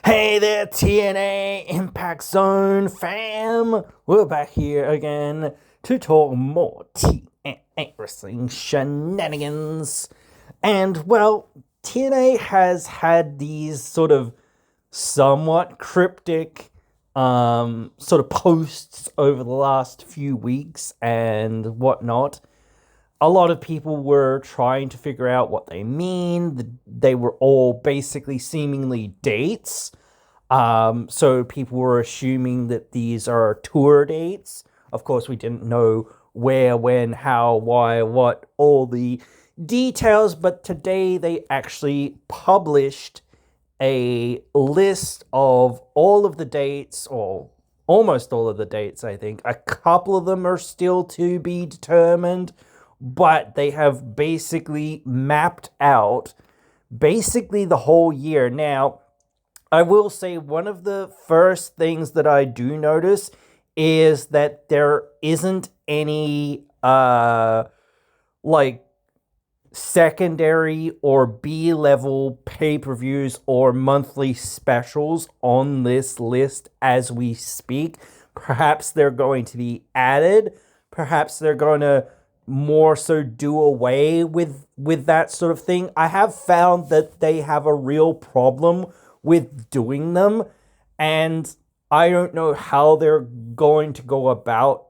Hey there, TNA Impact Zone fam! We're back here again to talk more TNA wrestling shenanigans. And, well, TNA has had these sort of somewhat cryptic sort of posts over the last few weeks and whatnot. A lot of people were trying to figure out what they mean. They were all basically seemingly dates. So people were assuming that these are tour dates. Of course, we didn't know where, when, how, why, what, all the details, but today they actually published a list of all of the dates, or almost all of the dates, I think. A couple of them are still to be determined, but they have basically mapped out basically the whole year. Now, I will say one of the first things that I do notice is that there isn't any like secondary or B level pay-per-views or monthly specials on this list as we speak. Perhaps they're going to be added. Perhaps they're going to more so do away with that sort of thing. I have found that they have a real problem with doing them, and I don't know how they're going to go about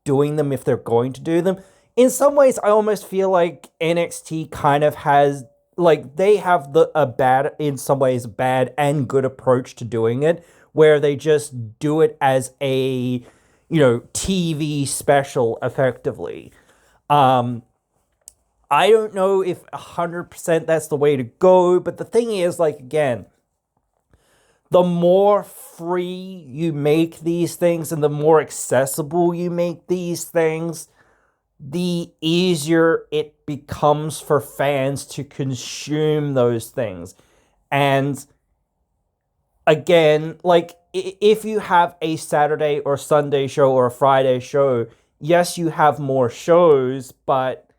doing them if they're going to do them. In some ways, I almost feel like NXT kind of has, like, they have a bad, in some ways, bad and good approach to doing it, where they just do it as a, TV special effectively. Um, I don't know if 100% that's the way to go, but the thing is, like, again, the more free you make these things and the more accessible you make these things, the easier it becomes for fans to consume those things. And again, like, if you have a Saturday or Sunday show or a Friday show, yes, you have more shows, but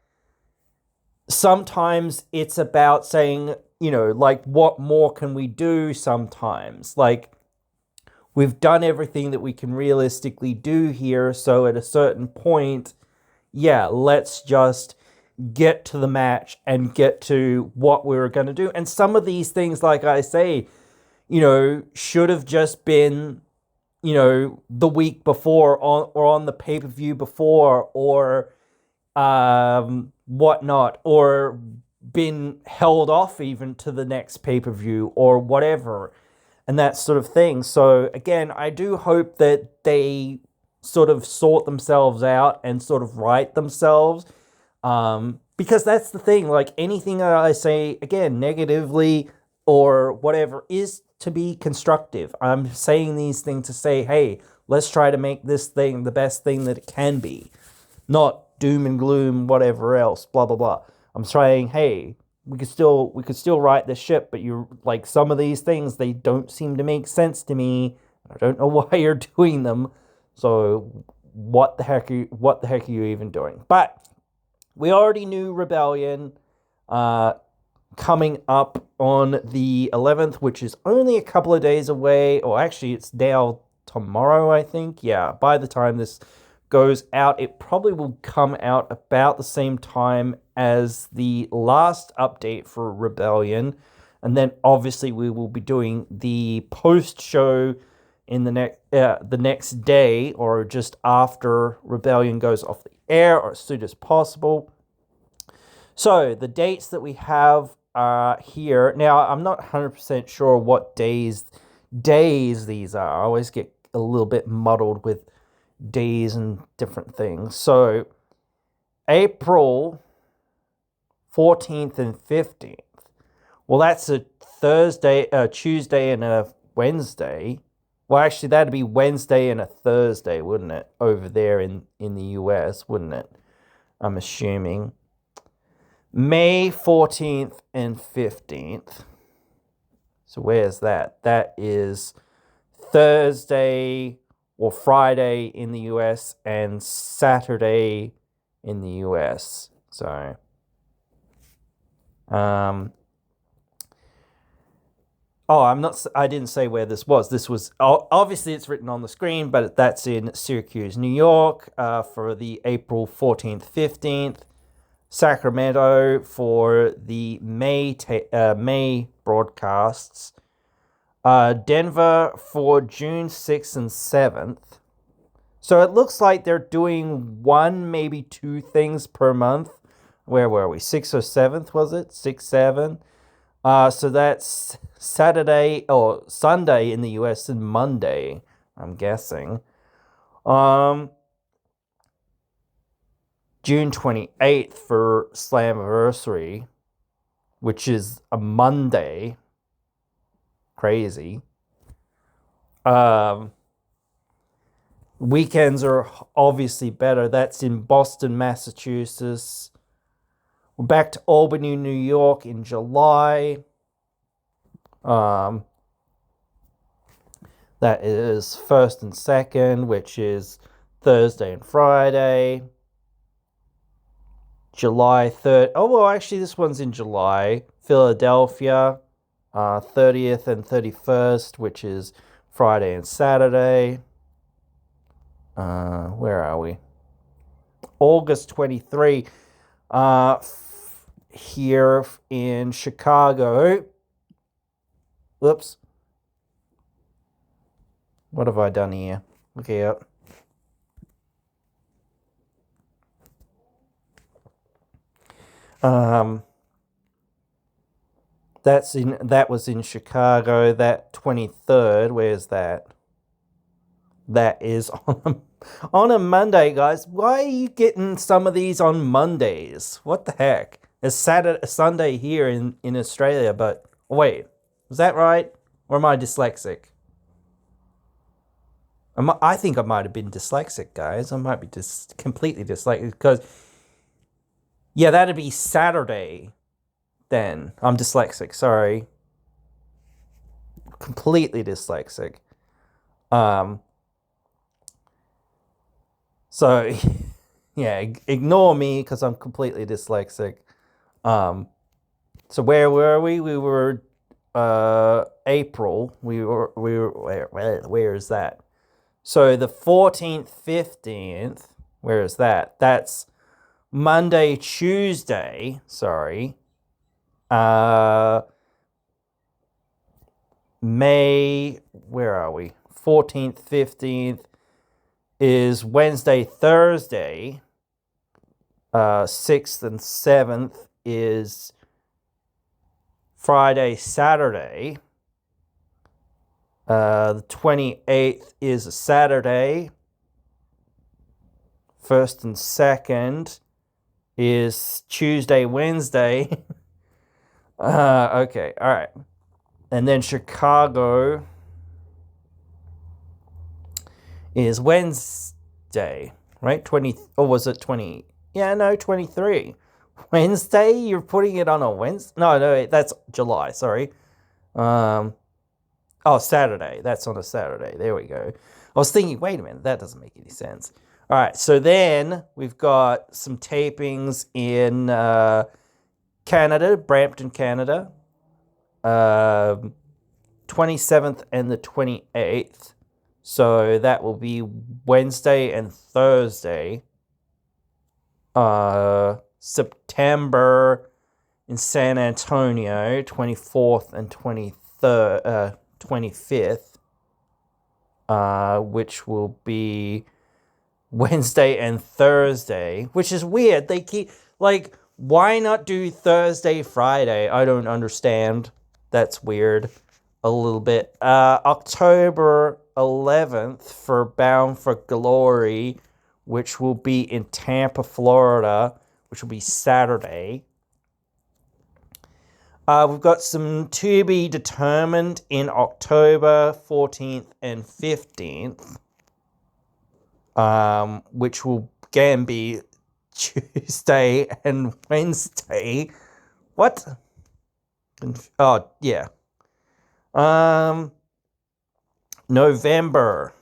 sometimes it's about saying, like, what more can we do sometimes? Like, we've done everything that we can realistically do here, so at a certain point, yeah, let's just get to the match and get to what we were going to do. And some of these things, like I say, should have just been, the week before or on the pay-per-view before, or whatnot, or been held off even to the next pay-per-view or whatever, and that sort of thing. So again, I do hope that they sort of sort themselves out and sort of right themselves, because that's the thing. Like, anything that I say, again, negatively or whatever, is to be constructive. I'm saying these things to say, hey, let's try to make this thing the best thing that it can be, not doom and gloom, whatever else, blah blah blah. I'm saying, hey, we could still right this ship, but you, like, some of these things, they don't seem to make sense to me. I don't know why you're doing them. So what the heck are you even doing? But we already knew Rebellion coming up on the 11th, which is only a couple of days away, or actually it's now tomorrow, I think. Yeah, by the time this goes out, it probably will come out about the same time as the last update for Rebellion. And then obviously we will be doing the post show in the next day, or just after Rebellion goes off the air, or as soon as possible. So the dates that we have here now, I'm not 100% sure what days these are. I always get a little bit muddled with days and different things. So April 14th and 15th. Well, that's a Thursday, a Tuesday, and a Wednesday. Well, actually, that'd be Wednesday and a Thursday, wouldn't it? Over there in the US, wouldn't it? I'm assuming. May 14th and 15th. So where's that? That is Thursday or Friday in the US and Saturday in the US. So, Oh, I didn't say where this was. This was obviously it's written on the screen, but that's in Syracuse, New York, for the April 14th, 15th. Sacramento for the May broadcasts. Denver for June 6th and 7th. So it looks like they're doing one, maybe two things per month. Where were we? 6th or 7th, was it? 6, 7. So that's Saturday or Sunday in the US and Monday, I'm guessing. June 28th for Slammiversary, which is a Monday. Crazy. Weekends are obviously better. That's in Boston, Massachusetts. We're back to Albany, New York in July. That is 1st and 2nd, which is Thursday and Friday. July 3rd. Oh, well, actually, this one's in July. Philadelphia, 30th and 31st, which is Friday and Saturday. Where are we? August 23. Here in Chicago. Whoops. What have I done here? Look out. That was in Chicago. That 23rd. Where's that? That is on a Monday, guys. Why are you getting some of these on Mondays? What the heck? It's Sunday here in Australia, but wait, was that right? Or am I dyslexic? I think I might have been dyslexic, guys. I might be just completely dyslexic because, yeah, that'd be Saturday. Then I'm dyslexic. Sorry, completely dyslexic. So, yeah, ignore me because I'm completely dyslexic. So where were we? We were April. We were where is that? So the 14th, 15th. Where is that? That's Monday, Tuesday. Sorry. May. Where are we? 14th, 15th is Wednesday, Thursday. 6th and 7th is Friday, Saturday. The 28th is a Saturday. 1st and 2nd is Tuesday, Wednesday. Okay, all right. And then Chicago is Wednesday, right? 20, or was it 20? Yeah, no, 23. Wednesday? You're putting it on a Wednesday? No, that's July, sorry. Oh, Saturday. That's on a Saturday. There we go. I was thinking, wait a minute, that doesn't make any sense. All right, so then we've got some tapings in Canada, Brampton, Canada. 27th and the 28th. So that will be Wednesday and Thursday. September in San Antonio, 24th and 23rd, 25th, which will be Wednesday and Thursday, which is weird. They keep, like, why not do Thursday, Friday? I don't understand. That's weird. A little bit. October 11th for Bound for Glory, which will be in Tampa, Florida, which will be Saturday. We've got some to be determined in October 14th and 15th, which will again be Tuesday and Wednesday. What? Oh, yeah. November,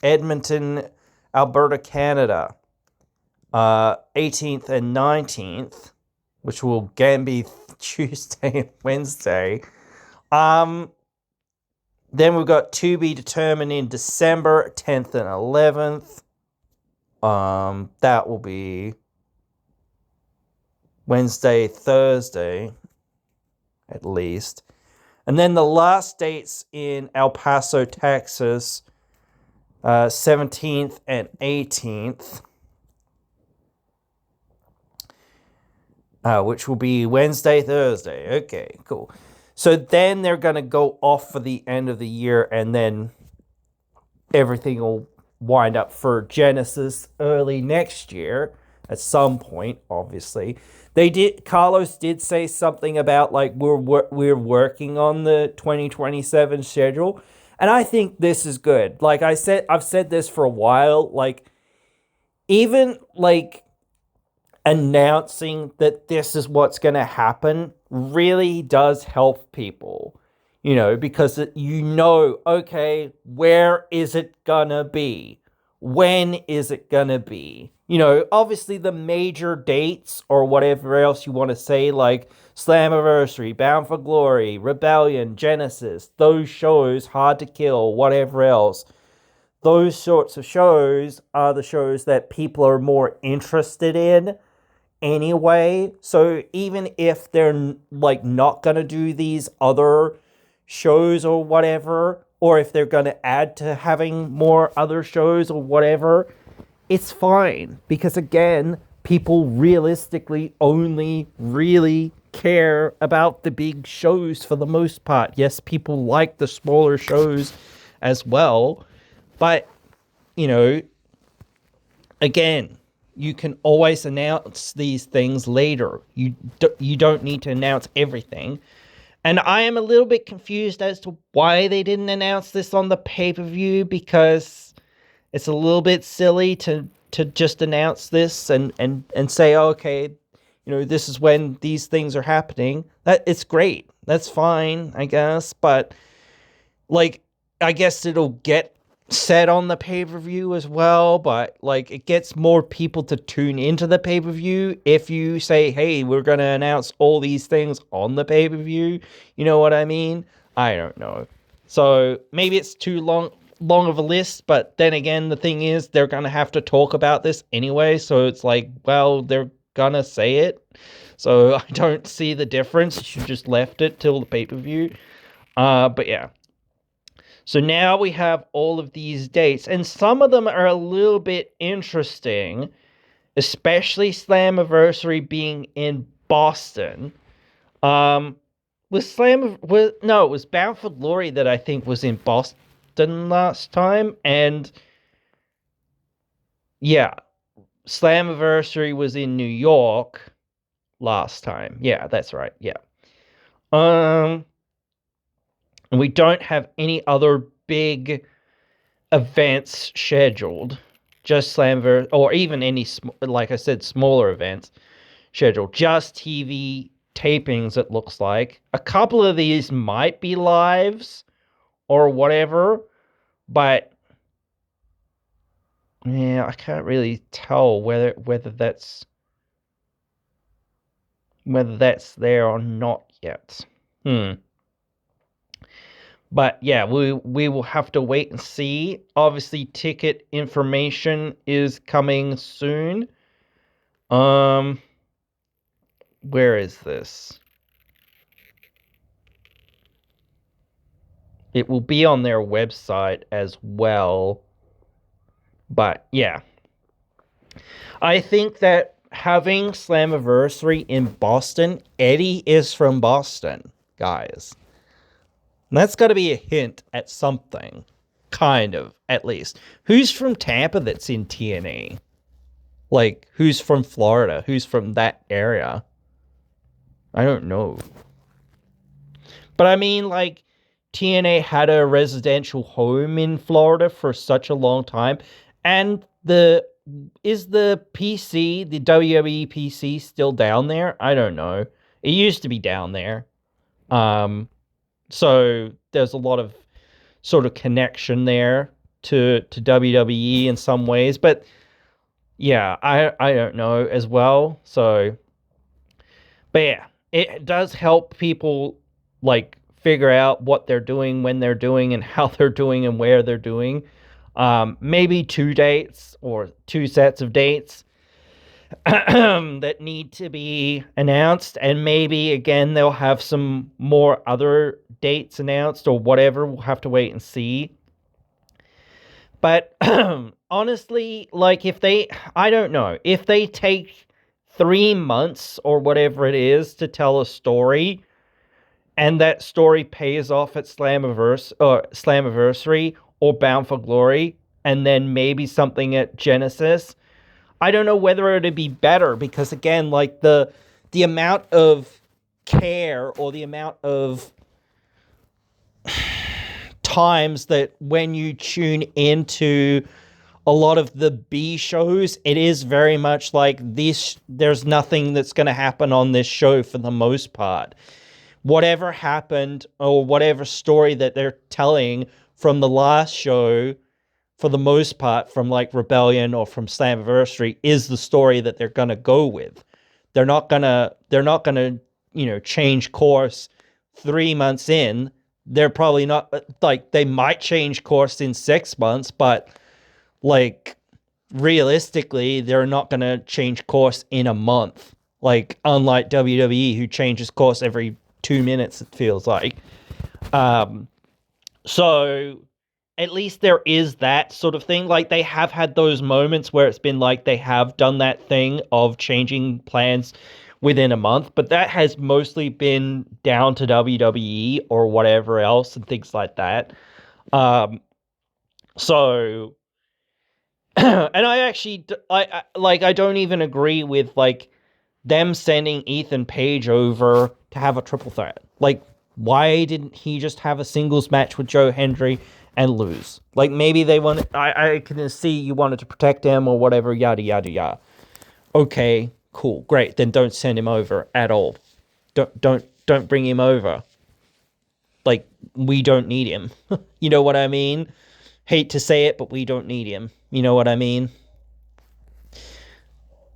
Edmonton, Alberta, Canada. 18th and 19th, which will again be Tuesday and Wednesday. Then we've got to be determined in December 10th and 11th. That will be Wednesday, Thursday, at least. And then the last dates in El Paso, Texas, 17th and 18th, which will be Wednesday, Thursday. Okay, cool. So then they're going to go off for the end of the year, and then everything will wind up for Genesis early next year at some point, obviously. Carlos did say something about, like, we're working on the 2027 schedule, and I think this is good. Like I said, I've said this for a while, like, even, like, announcing that this is what's going to happen really does help people, because okay, where is it gonna be? When is it gonna be? Obviously the major dates or whatever else you want to say, like Slammiversary, Bound for Glory, Rebellion, Genesis, those shows, Hard to Kill, whatever else, those sorts of shows are the shows that people are more interested in anyway. So even if they're, like, not gonna do these other shows or whatever, or if they're gonna add to having more other shows or whatever, it's fine, because again, people realistically only really care about the big shows for the most part. Yes, people like the smaller shows as well, but again, you can always announce these things later. You don't need to announce everything. And I am a little bit confused as to why they didn't announce this on the pay-per-view, because it's a little bit silly to just announce this and say, oh, okay, this is when these things are happening. It's great. That's fine, I guess. But, like, I guess it'll get said on the pay-per-view as well, but, like, it gets more people to tune into the pay-per-view if you say, hey, we're gonna announce all these things on the pay-per-view. You know what I mean? I don't know. So maybe it's too long of a list, but then again, the thing is, they're gonna have to talk about this anyway, so it's like, well, they're gonna say it, so I don't see the difference. You should just left it till the pay-per-view. But yeah. So now we have all of these dates, and some of them are a little bit interesting, especially Slammiversary being in Boston. It was Bound for Glory that I think was in Boston last time, and yeah, Slammiversary was in New York last time. Yeah, that's right. Yeah. And we don't have any other big events scheduled. Just Slammiversary, or even any, like I said, smaller events scheduled. Just TV tapings, it looks like. A couple of these might be lives or whatever, but yeah, I can't really tell whether that's there or not yet. But yeah, we will have to wait and see. Obviously, ticket information is coming soon. Where is this? It will be on their website as well. But yeah, I think that having Slammiversary in Boston, Eddie is from Boston, guys. And that's got to be a hint at something. Kind of, at least. Who's from Tampa that's in TNA? Like, who's from Florida? Who's from that area? I don't know. But I mean, like, TNA had a residential home in Florida for such a long time. And is the PC, the WWE PC, still down there? I don't know. It used to be down there. So there's a lot of sort of connection there to WWE in some ways, but yeah, I don't know as well. So, but yeah, it does help people, like, figure out what they're doing, when they're doing, and how they're doing, and where they're doing. Maybe 2 dates or 2 sets of dates that need to be announced, and maybe again they'll have some more other dates announced or whatever. We'll have to wait and see. But honestly, like, I don't know, if they take 3 months or whatever it is to tell a story, and that story pays off at Slammiversary or Bound for Glory, and then maybe something at Genesis, I don't know whether it'd be better, because again, like, the amount of care or the amount of times that when you tune into a lot of the B shows, it is very much like this. There's nothing that's going to happen on this show for the most part. Whatever happened or whatever story that they're telling from the last show, for the most part, from like Rebellion or from Slammiversary, is the story that they're going to go with. They're not gonna, change course 3 months in. They're probably not, like, they might change course in 6 months, but like, realistically, they're not going to change course in a month. Like, unlike WWE, who changes course every 2 minutes, it feels like. So at least there is that sort of thing. Like, they have had those moments where it's been like they have done that thing of changing plans within a month, but that has mostly been down to WWE or whatever else and things like that. So and I don't even agree with, like, them sending Ethan Page over to have a triple threat. Like, why didn't he just have a singles match with Joe Hendry and lose? Like, maybe they wanted, I can see you wanted to protect him or whatever, yada yada yada. Okay, cool, great. Then don't send him over at all. Don't bring him over. Like, we don't need him. You know what I mean? Hate to say it, but we don't need him. You know what I mean?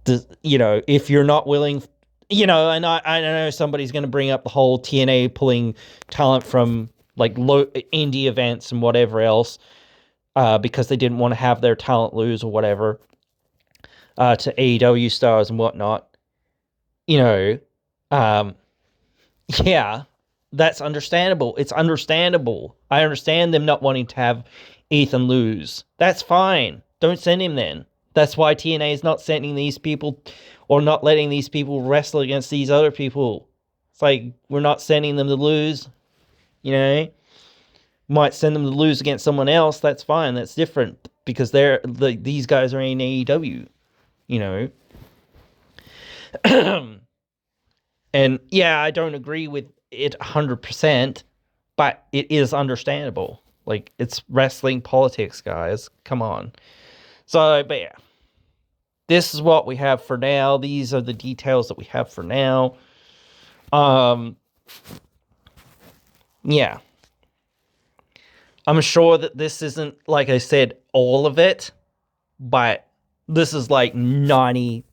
If you're not willing, and I know somebody's going to bring up the whole TNA pulling talent from, like, low indie events and whatever else, because they didn't want to have their talent lose or whatever, to AEW stars and whatnot. Yeah, that's understandable. It's understandable. I understand them not wanting to have Ethan lose. That's fine. Don't send him then. That's why TNA is not sending these people, or not letting these people wrestle against these other people. It's like, we're not sending them to lose. Might send them to lose against someone else. That's fine. That's different, because these guys are in AEW. And yeah, I don't agree with it 100%, but it is understandable. Like, it's wrestling politics, guys. Come on. So, but yeah, this is what we have for now. These are the details that we have for now. Yeah. I'm sure that this isn't, like I said, all of it, but this is like 90%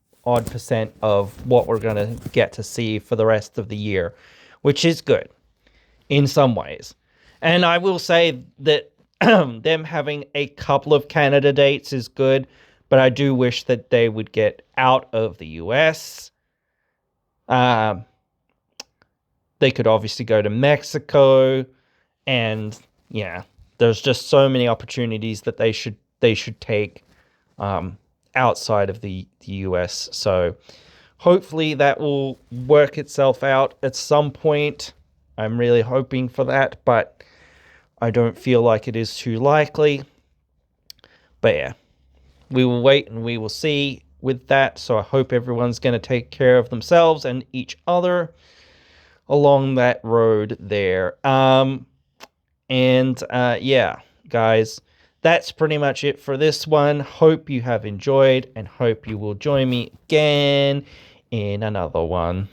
of what we're going to get to see for the rest of the year, which is good in some ways. And I will say that them having a couple of Canada dates is good, but I do wish that they would get out of the US. They could obviously go to Mexico, and yeah, there's just so many opportunities that they should take outside of the US. So hopefully that will work itself out at some point. I'm really hoping for that, but I don't feel like it is too likely. But yeah, we will wait and we will see with that. So I hope everyone's going to take care of themselves and each other along that road there. Yeah, guys, that's pretty much it for this one. Hope you have enjoyed, and hope you will join me again in another one.